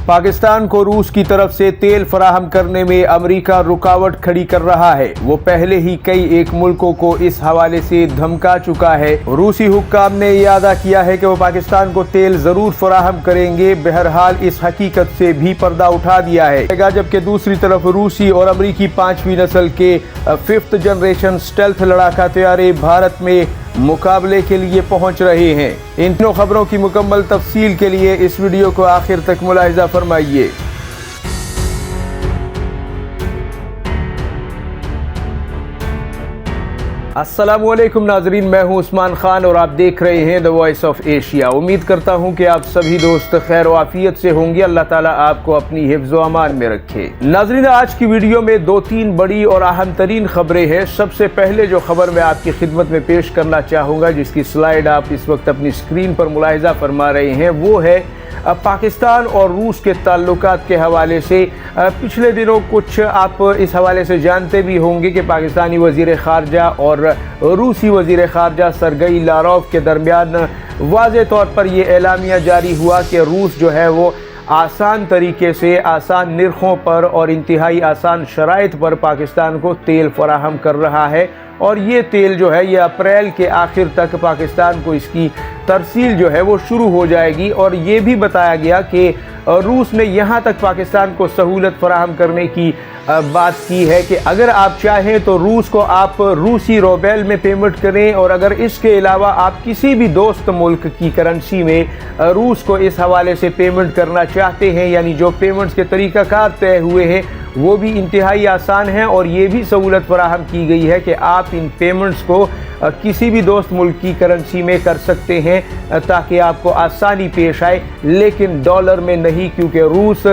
पाकिस्तान को रूस की तरफ से तेल फराहम करने में अमेरिका रुकावट खड़ी कर रहा है। वो पहले ही कई एक मुल्कों को इस हवाले से धमका चुका है। रूसी हुक्काम ने वादा किया है कि वो पाकिस्तान को तेल जरूर फराहम करेंगे। बहरहाल इस हकीकत से भी पर्दा उठा दिया है, जबकि दूसरी तरफ रूसी और अमरीकी 5वीं नस्ल के 5th जनरेशन स्टेल्थ लड़ाका तैयारे भारत में मुकाबले के लिए पहुंच रहे हैं। इन तीनों खबरों की मुकम्मल तफसील के लिए इस वीडियो को आखिर तक मुलाहिजा फरमाइए। अस्सलामुअलैकुम नाजरीन, मैं हूं उस्मान खान और आप देख रहे हैं द वॉइस ऑफ एशिया। उम्मीद करता हूं कि आप सभी दोस्त खैर व आफियत से होंगे। अल्लाह ताला आपको अपनी हिफ्ज़ व अमान में रखे। नाजरीन, आज की वीडियो में 2-3 बड़ी और अहम तरीन खबरें हैं। सबसे पहले जो खबर मैं आपकी खिदमत में पेश करना चाहूँगा, जिसकी स्लाइड आप इस वक्त अपनी स्क्रीन पर मुलाहिजा फरमा रहे हैं, वो है पाकिस्तान और रूस के ताल्लुकात के हवाले से। पिछले दिनों कुछ आप इस हवाले से जानते भी होंगे कि पाकिस्तानी वज़ीर ख़ारजा और रूसी वज़ीर ख़ारजा सरगई लारोव के दरमियान वाज़े तौर पर यह एलामिया जारी हुआ कि रूस जो है वो आसान तरीके से, आसान निर्खों पर और इंतहाई आसान शराइत पर पाकिस्तान को तेल फराहम कर रहा है। और ये तेल जो है ये अप्रैल के आखिर तक पाकिस्तान को इसकी तरसील जो है वो शुरू हो जाएगी। और ये भी बताया गया कि रूस ने यहाँ तक पाकिस्तान को सहूलत फराहम करने की बात की है कि अगर आप चाहें तो रूस को आप रूसी रूबेल में पेमेंट करें, और अगर इसके अलावा आप किसी भी दोस्त मुल्क की करेंसी में रूस को इस हवाले से पेमेंट करना चाहते हैं, यानी जो पेमेंट्स के तरीक़ाकार तय हुए हैं वो भी इंतहाई आसान है। और ये भी सहूलत फराहम की गई है कि आप इन पेमेंट्स को किसी भी दोस्त मुल्क की करेंसी में कर सकते हैं ताकि आपको आसानी पेश आए, लेकिन डॉलर में नहीं, क्योंकि रूस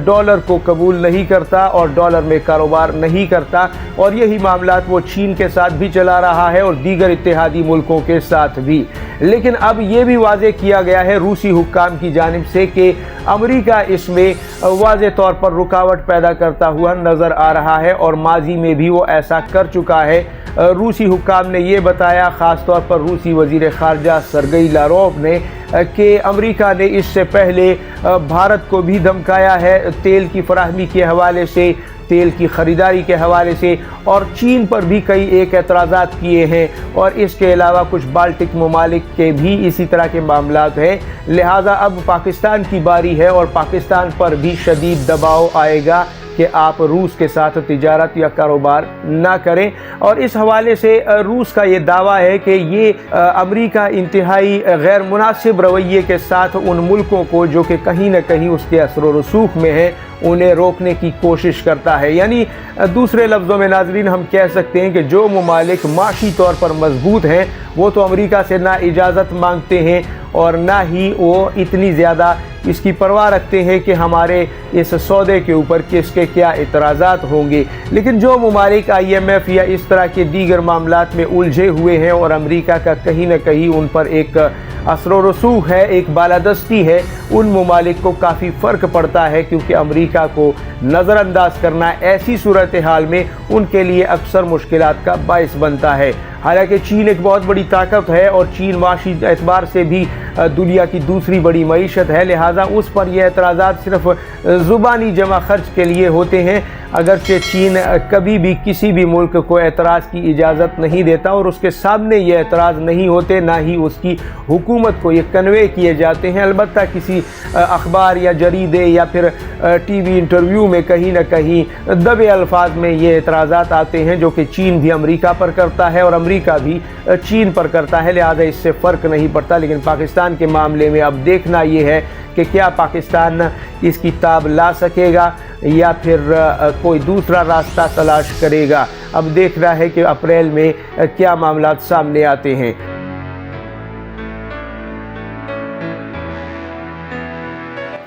डॉलर को कबूल नहीं करता और डॉलर में कारोबार नहीं करता। और यही मामला वो चीन के साथ भी चला रहा है और दीगर इत्तेहादी मुल्कों के साथ भी। लेकिन अब ये भी वाज़े किया गया है रूसी हुक्काम की जानिब से कि अमेरिका इसमें वाज़े तौर पर रुकावट पैदा करता हुआ नज़र आ रहा है, और माजी में भी वो ऐसा कर चुका है। रूसी हुक्काम ने ये बताया, ख़ास तौर पर रूसी वज़ीर ख़ारजा सरगई लारोव ने, कि अमेरिका ने इससे पहले भारत को भी धमकाया है तेल की फराहमी के हवाले से, तेल की ख़रीदारी के हवाले से, और चीन पर भी कई एक एतराज़ात किए हैं। और इसके अलावा कुछ बाल्टिक ममालिक के भी इसी तरह के मामलात हैं। लिहाजा अब पाकिस्तान की बारी है और पाकिस्तान पर भी शदीद दबाव आएगा कि आप रूस के साथ तिजारत या कारोबार ना करें। और इस हवाले से रूस का ये दावा है कि ये अमेरिका इंतहाई गैर मुनासिब रवैये के साथ उन मुल्कों को जो कि कहीं ना कहीं उसके असर व रसूख में है, उन्हें रोकने की कोशिश करता है। यानी दूसरे लफ्ज़ों में नाजरीन हम कह सकते हैं कि जो ममालिक माशी तौर पर मजबूत हैं वो तो अमेरिका से ना इजाज़त मांगते हैं और ना ही वो इतनी ज़्यादा इसकी परवाह रखते हैं कि हमारे इस सौदे के ऊपर किसके क्या इतराज़ात होंगे। लेकिन जो ममालिक IMF या इस तरह के दीगर मामलात में उलझे हुए हैं और अमेरिका का कहीं ना कहीं उन पर एक असर व रसूख है, एक बालादस्ती है, उन ममालिक को काफ़ी फ़र्क पड़ता है, क्योंकि अमेरिका को नज़रअंदाज करना ऐसी सूरत हाल में उनके लिए अक्सर मुश्किलात का बाइस बनता है। हालांकि चीन एक बहुत बड़ी ताकत है और चीन माशी एतबार से भी दुनिया की दूसरी बड़ी मईशत है। लिहाजा उस पर यह एतराज़ात सिर्फ ज़ुबानी जमा खर्च के लिए होते हैं, अगरचे चीन कभी भी किसी भी मुल्क को एतराज़ की इजाज़त नहीं देता और उसके सामने ये एतराज़ नहीं होते, ना ही उसकी हुकूमत को ये कन्वे किए जाते हैं। अलबत्ता किसी अखबार या जरीदे या फिर TV इंटरव्यू में कहीं ना कहीं दबे अल्फाज में ये एतराज़ात आते हैं, जो कि चीन भी अमेरिका पर करता है और अमेरिका भी चीन पर करता है। लिहाजा इससे फ़र्क नहीं पड़ता। लेकिन पाकिस्तान के मामले में अब देखना ये है कि क्या पाकिस्तान इसकी ताब ला सकेगा या फिर कोई दूसरा रास्ता तलाश करेगा। अब देखना है कि अप्रैल में क्या मामलात सामने आते हैं।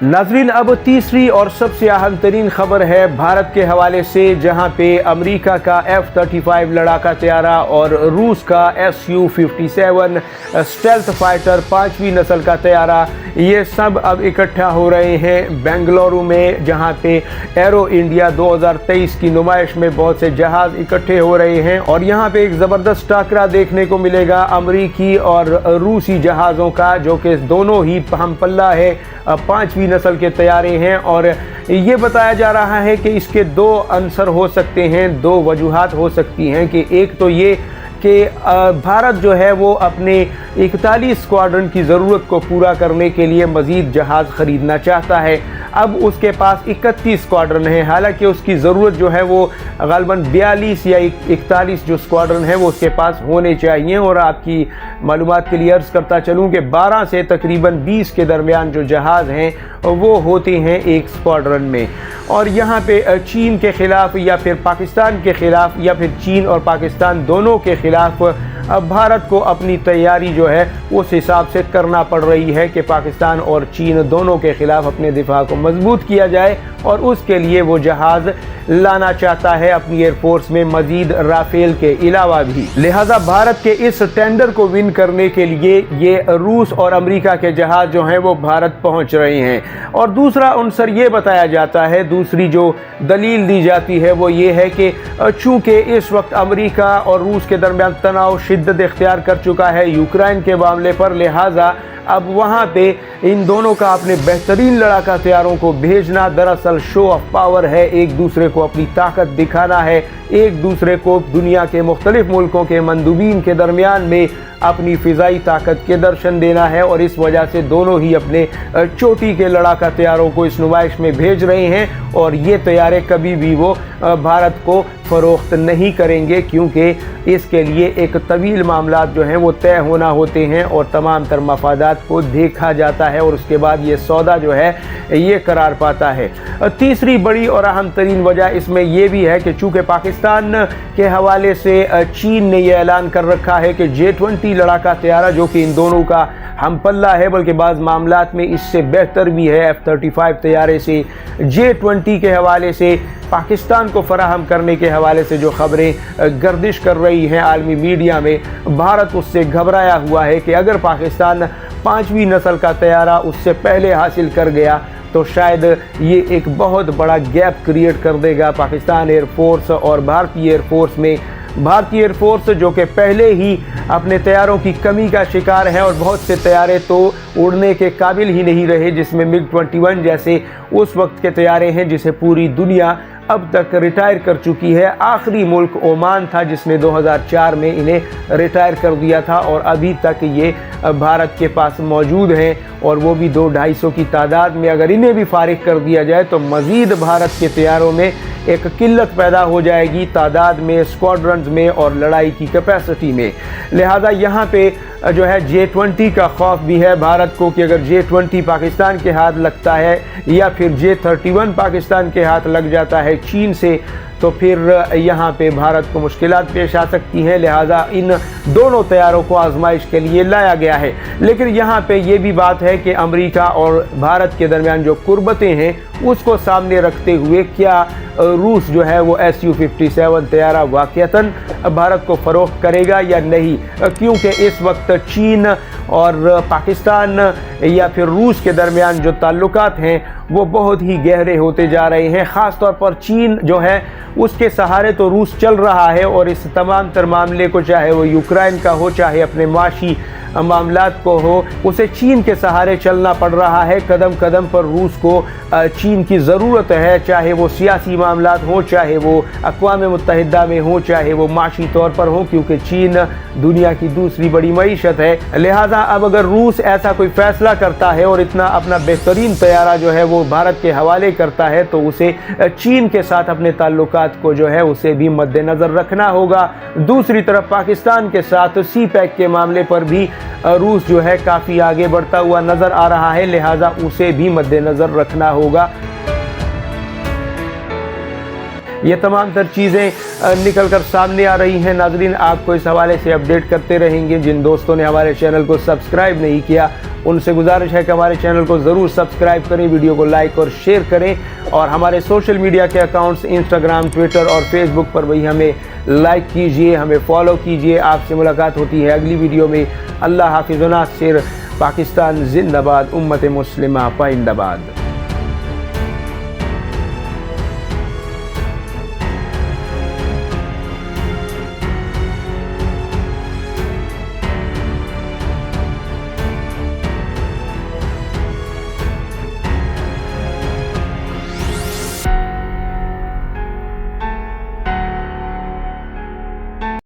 नाजरीन, अब तीसरी और सबसे अहम तरीन खबर है भारत के हवाले से, जहां पे अमेरिका का F-35 लड़ाका तैयारा और रूस का Su-57 स्टेल्थ फाइटर 5वीं नस्ल का तैयारा ये सब अब इकट्ठा हो रहे हैं बेंगलुरु में, जहां पे एरो इंडिया 2023 की नुमाइश में बहुत से जहाज इकट्ठे हो रहे हैं और यहां पे एक ज़बरदस्त टाकरा देखने को मिलेगा अमरीकी और रूसी जहाज़ों का, जो कि दोनों ही हम पल्ला है 5वीं नस्ल के तैयारे हैं। और ये बताया जा रहा है कि इसके दो अंसर हो सकते हैं, दो वजूहात हो सकती हैं कि एक तो ये कि भारत जो है वो अपने 41 स्क्वाड्रन की ज़रूरत को पूरा करने के लिए मज़ीद जहाज़ ख़रीदना चाहता है। अब उसके पास 31 स्क्वाड्रन है, हालांकि उसकी ज़रूरत जो है वो ग़ालिबन 42 या 41 जो स्क्वाड्रन है वो उसके पास होने चाहिए। और आपकी मालूमात के लिए अर्ज़ करता चलूँ कि 12 से तकरीबन 20 के दरमियान जो जहाज़ हैं वो होते हैं एक स्क्वाड्रन में। और यहाँ पे चीन के ख़िलाफ़ या फिर पाकिस्तान के ख़िलाफ़ या फिर चीन और पाकिस्तान दोनों के ख़िलाफ़ अब भारत को अपनी तैयारी जो है उस हिसाब से करना पड़ रही है कि पाकिस्तान और चीन दोनों के ख़िलाफ़ अपने दिफा को मजबूत किया जाए, और उसके लिए वो जहाज़ लाना चाहता है अपनी एयरफोर्स में मज़ीद राफेल के अलावा भी। लिहाजा भारत के इस टेंडर को विन करने के लिए ये रूस और अमेरिका के जहाज़ जो हैं वो भारत पहुंच रहे हैं। और दूसरा अंसर ये बताया जाता है, दूसरी जो दलील दी जाती है वो ये है कि चूँकि इस वक्त अमेरिका और रूस के दरमियान तनाव शिद्दत इख्तियार कर चुका है यूक्रेन के मामले पर, लिहाजा अब वहाँ पे इन दोनों का अपने बेहतरीन लड़ाका तैयारों को भेजना दरअसल शो ऑफ पावर है, एक दूसरे को अपनी ताकत दिखाना है, एक दूसरे को दुनिया के मुख्तलिफ मुल्कों के मंदूबीन के दरमियान में अपनी फ़िज़ाई ताकत के दर्शन देना है। और इस वजह से दोनों ही अपने चोटी के लड़ाका तैयारों को इस नुमाइश में भेज रहे हैं, और ये तैयारे कभी भी वो भारत को फ़रोख्त नहीं करेंगे, क्योंकि इसके लिए एक तवील मामला जो हैं वो तय होना होते हैं और तमाम तर मफादात को देखा जाता है, और उसके बाद ये सौदा जो है ये करार पाता है। तीसरी बड़ी और अहम तरीन वजह इसमें यह भी है कि चूँकि पाकिस्तान के हवाले से चीन ने यह ऐलान कर रखा है कि J-20 लड़ाका तैयारा जो कि इन दोनों का हम पल्ला है, बल्कि बाज़ मामलात में इससे बेहतर भी है, F-35 तैयारे से J-20 के हवाले से पाकिस्तान को फराहम करने के हवाले से जो खबरें गर्दिश कर रही हैं आलमी मीडिया में, भारत उससे घबराया हुआ है कि अगर पाकिस्तान 5वीं नस्ल का तैयारा उससे पहले हासिल कर गया तो शायद ये एक बहुत बड़ा गैप क्रिएट कर देगा पाकिस्तान एयरफोर्स और भारतीय एयरफोर्स में। भारतीय एयरफोर्स जो कि पहले ही अपने तैयारों की कमी का शिकार है, और बहुत से तैयारे तो उड़ने के काबिल ही नहीं रहे, जिसमें MiG-21 जैसे उस वक्त के तैयारे हैं जिसे पूरी दुनिया अब तक रिटायर कर चुकी है। आखिरी मुल्क ओमान था जिसने 2004 में इन्हें रिटायर कर दिया था, और अभी तक ये भारत के पास मौजूद हैं, और वो भी 200-250 की तादाद में। अगर इन्हें भी फारिग कर दिया जाए तो मज़ीद भारत के तैयारों में एक किल्लत पैदा हो जाएगी तादाद में, स्क्वाड्रन्स में और लड़ाई की कैपेसिटी में। लिहाजा यहाँ पे जो है J-20 का खौफ भी है भारत को कि अगर J-20 पाकिस्तान के हाथ लगता है या फिर J-31 पाकिस्तान के हाथ लग जाता है चीन से, तो फिर यहाँ पे भारत को मुश्किलात पेश आ सकती हैं। लिहाजा इन दोनों तैयारों को आजमाइश के लिए लाया गया है। लेकिन यहाँ पे ये भी बात है कि अमेरिका और भारत के दरमियान जो कुर्बतें हैं उसको सामने रखते हुए क्या रूस जो है वो Su-57 तैयारा वाक़यतन भारत को फ़रोख्त करेगा या नहीं, क्योंकि इस वक्त चीन और पाकिस्तान या फिर रूस के दरमियान जो ताल्लुकात हैं वो बहुत ही गहरे होते जा रहे हैं। ख़ास तौर पर चीन जो है उसके सहारे तो रूस चल रहा है, और इस तमाम तर मामले को, चाहे वो यूक्रेन का हो चाहे अपने माशी मामलात को हो, उसे चीन के सहारे चलना पड़ रहा है। कदम कदम पर रूस को चीन की ज़रूरत है, चाहे वो सियासी मामलात हो, चाहे वो अक़वाम मुत्तहिदा में हो, चाहे वो माशी तौर पर हो, क्योंकि चीन दुनिया की दूसरी बड़ी मईशत है। लिहाजा अब अगर रूस ऐसा कोई फ़ैसला करता है और इतना अपना बेहतरीन तैयारा जो है वो भारत के हवाले करता है, तो उसे चीन के साथ अपने ताल्लुकात को जो है उसे भी मद्देनज़र रखना होगा। दूसरी तरफ पाकिस्तान के साथ C-PAC के मामले पर भी रूस जो है काफ़ी आगे बढ़ता हुआ नज़र आ रहा है, लिहाजा उसे भी मद्देनज़र रखना होगा। ये तमाम तर चीज़ें निकल कर सामने आ रही हैं। नाज़रीन, आपको इस हवाले से अपडेट करते रहेंगे। जिन दोस्तों ने हमारे चैनल को सब्सक्राइब नहीं किया उनसे गुजारिश है कि हमारे चैनल को ज़रूर सब्सक्राइब करें, वीडियो को लाइक और शेयर करें, और हमारे सोशल मीडिया के अकाउंट्स इंस्टाग्राम, ट्विटर और फेसबुक पर भी हमें लाइक कीजिए, हमें फॉलो कीजिए। आपसे मुलाकात होती है अगली वीडियो में। अल्लाह हाफ़िज़ व नासिर। पाकिस्तान जिंदाबाद, उम्मत मुस्लिमा पाइंदाबाद।